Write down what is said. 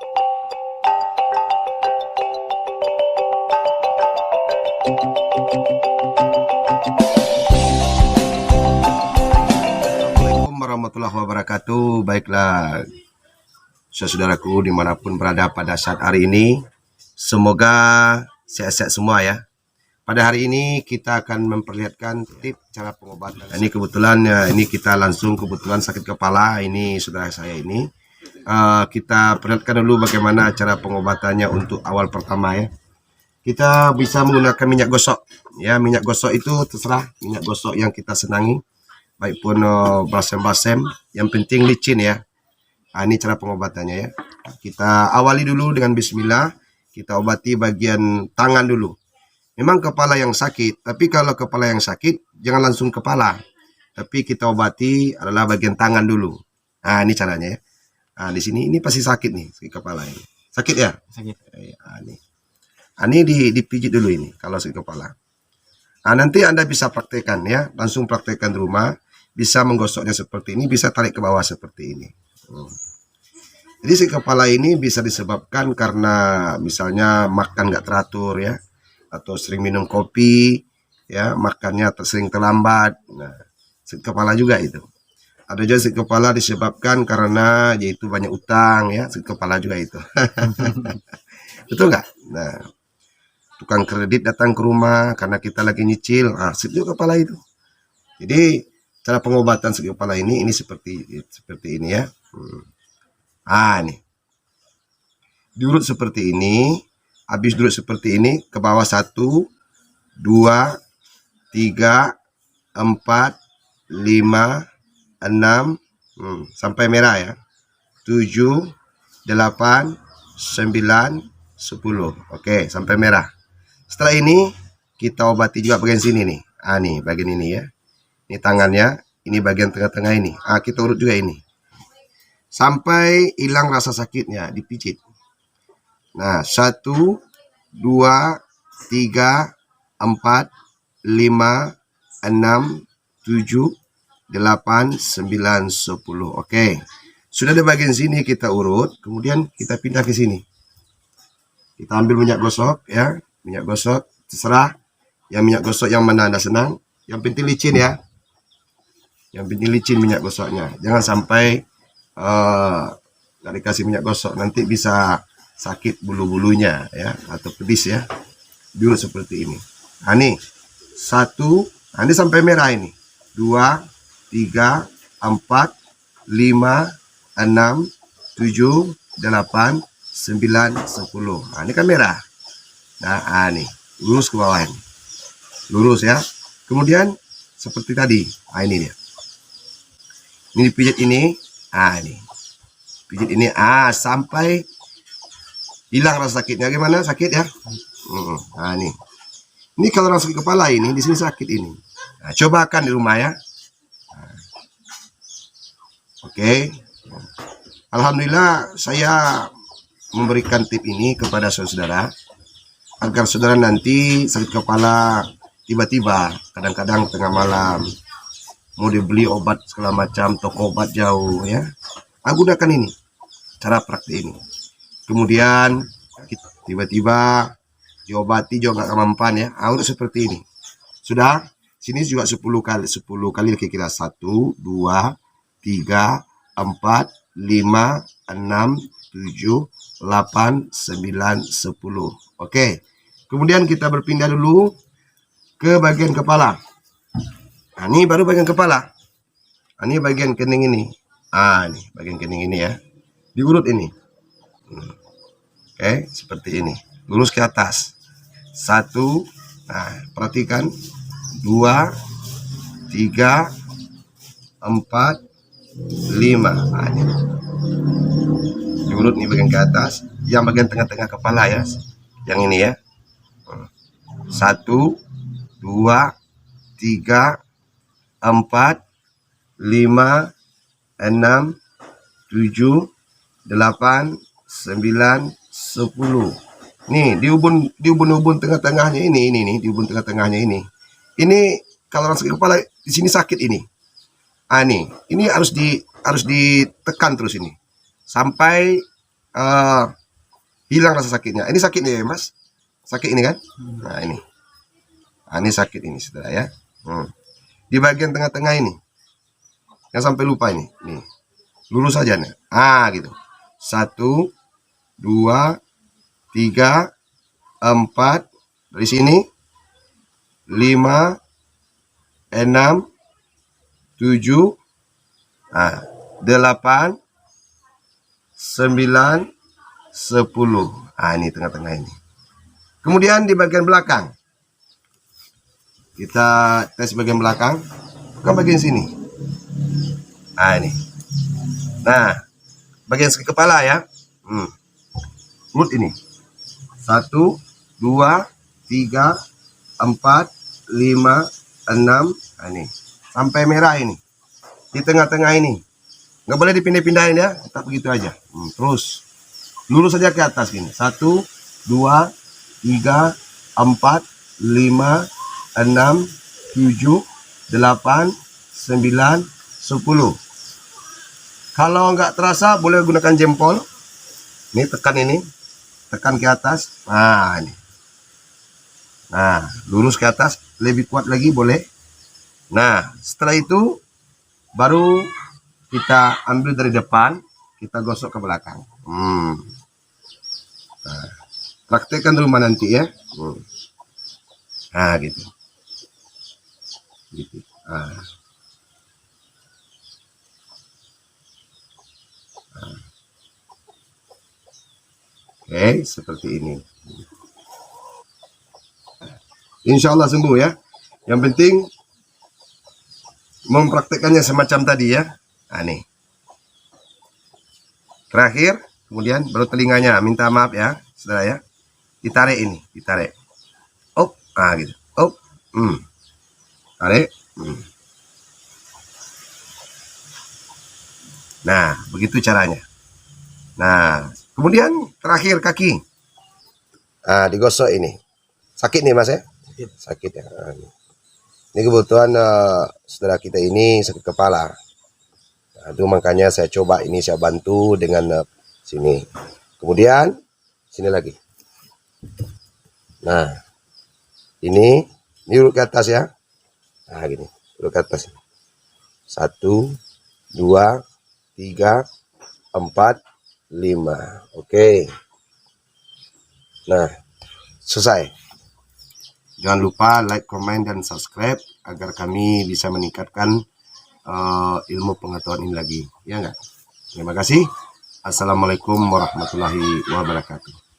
Assalamualaikum warahmatullahi wabarakatuh. Baiklah, saudaraku dimanapun berada pada saat hari ini, semoga sehat-sehat semua ya. Pada hari ini kita akan memperlihatkan tip cara pengobatan. Ini kebetulan ya, ini kita langsung kebetulan sakit kepala. Ini saudara saya ini. Kita perlihatkan dulu bagaimana cara pengobatannya untuk awal pertama ya. Kita bisa menggunakan minyak gosok. Ya, minyak gosok itu terserah minyak gosok yang kita senangi. Baik pun balsem-balsem, yang penting licin ya. Ini cara pengobatannya ya. Kita awali dulu dengan bismillah. Kita obati bagian tangan dulu. Memang kepala yang sakit, tapi kalau kepala yang sakit jangan langsung kepala, tapi kita obati adalah bagian tangan dulu. Nah, ini caranya ya. Nah, di sini ini pasti sakit nih, sakit kepala ini. Sakit ya? Sakit. Ini dipijit dulu ini kalau sakit kepala. Nah, nanti Anda bisa praktekkan ya, langsung praktekkan di rumah. Bisa menggosoknya seperti ini, bisa tarik ke bawah seperti ini. Jadi sakit kepala ini bisa disebabkan karena misalnya makan nggak teratur ya, atau sering minum kopi ya, makannya sering terlambat. Nah, sakit kepala juga itu. Ada juga sakit kepala disebabkan karena yaitu banyak utang ya, sakit kepala juga itu. Betul nggak? Nah, tukang kredit datang ke rumah karena kita lagi nyicil, sakit kepala itu. Jadi cara pengobatan sakit kepala ini seperti ini ya. Nih diurut seperti ini. Habis duduk seperti ini, ke bawah 1, 2, 3, 4, 5, 6, sampai merah ya. 7, 8, 9, 10. Oke, sampai merah. Setelah ini kita obati juga bagian sini nih. Nih bagian ini ya. Ini tangannya, ini bagian tengah-tengah ini. Kita urut juga ini. Sampai hilang rasa sakitnya, dipijit. Nah, 1, 2, 3, 4, 5, 6, 7, 8, 9, 10. Oke. Sudah di bagian sini kita urut, kemudian kita pindah ke sini. Kita ambil minyak gosok ya, minyak gosok terserah. Yang minyak gosok yang mana Anda senang, yang penting licin ya. Yang penting licin minyak gosoknya. Jangan sampai nggak dikasih minyak gosok, nanti bisa sakit bulu-bulunya ya, atau pedis ya. Diurut seperti ini. Nih 1, ini sampai merah ini. 2, 3, 4, 5, 6, 7, 8, 9, 10. Ini kan merah. Nah, nih lurus ke bawah ini. Lurus ya. Kemudian seperti tadi. Ini dia. Ini dipijit ini. Ini. Pijit ini sampai hilang rasa sakitnya. Gimana sakit ya? Nih. Ini kalau rasa sakit kepala ini, di sini sakit ini. Cobakan di rumah ya. Oke. Alhamdulillah saya memberikan tip ini kepada saudara agar saudara nanti sakit kepala tiba-tiba, kadang-kadang tengah malam mau dibeli obat segala macam, toko obat jauh ya. Gunakan ini, cara praktik ini. Kemudian tiba-tiba diobati juga nggak kemampuan ya. Udah seperti ini. Sudah, sini juga 10 kali kira-kira 1, 2, 3, 4, 5, 6, 7, 8, 9, 10. Oke. Kemudian kita berpindah dulu ke bagian kepala. Ini baru bagian kepala. Ini bagian kening ini. Ini bagian kening ini ya. Diurut ini. Oke, seperti ini. Lurus ke atas. 1, perhatikan. 2, 3, 4, 5. Ini. Diurut nih bagian ke atas. Yang bagian tengah-tengah kepala ya. Yang ini ya. 1, 2, 3, 4, 5, 6, 7, 8, 9, 10. Nih di ubun tengah-tengahnya ini nih, di ubun tengah-tengahnya ini. Ini kalau sakit kepala di sini sakit ini. Nih, ini harus ditekan terus ini sampai hilang rasa sakitnya. Ini sakit nih Mas, sakit ini kan? Nah ini sakit ini saudara ya. Di bagian tengah-tengah ini, yang sampai lupa ini, nih lurus saja nih. Gitu. 1, 2, 3, 4 dari sini, 5, 6, 7, 8, 9, 10. Ini tengah-tengah ini. Kemudian di bagian belakang, kita tes bagian belakang, bukan bagian sini. Ini. Nah, bagian kepala ya. Perut ini. 1, 2, 3, 4, 5, 6. Ini. Sampai merah ini. Di tengah-tengah ini. Nggak boleh dipindah-pindahin ya. Tetap begitu aja. Terus. Lurus saja ke atas gini. 1, 2, 3, 4, 5, 6, 7, 8, 9, 10. Kalau nggak terasa boleh gunakan jempol. Ini tekan ini. Tekan ke atas. Ini. Lurus ke atas. Lebih kuat lagi boleh. Setelah itu baru kita ambil dari depan. Kita gosok ke belakang. Praktekkan di rumah nanti ya. Gitu. Oke, seperti ini. Insya Allah sembuh ya. Yang penting mempraktekannya semacam tadi ya. Nih. Terakhir, kemudian baru telinganya. Minta maaf ya, saudara ya. Ditarik ini, ditarik. Gitu. Tarik. Nah, begitu caranya. Kemudian terakhir kaki. Digosok ini. Sakit nih Mas ya? Sakit ya. Ini kebetulan saudara kita ini sakit kepala. Itu makanya saya coba ini, saya bantu dengan sini. Kemudian sini lagi. Ini urut ke atas ya. Gini, urut ke atas. 1, 2, 3, 4, 5. Oke. Selesai. Jangan lupa like, comment, dan subscribe agar kami bisa meningkatkan ilmu pengetahuan ini lagi. Ya enggak? Terima kasih. Assalamualaikum warahmatullahi wabarakatuh.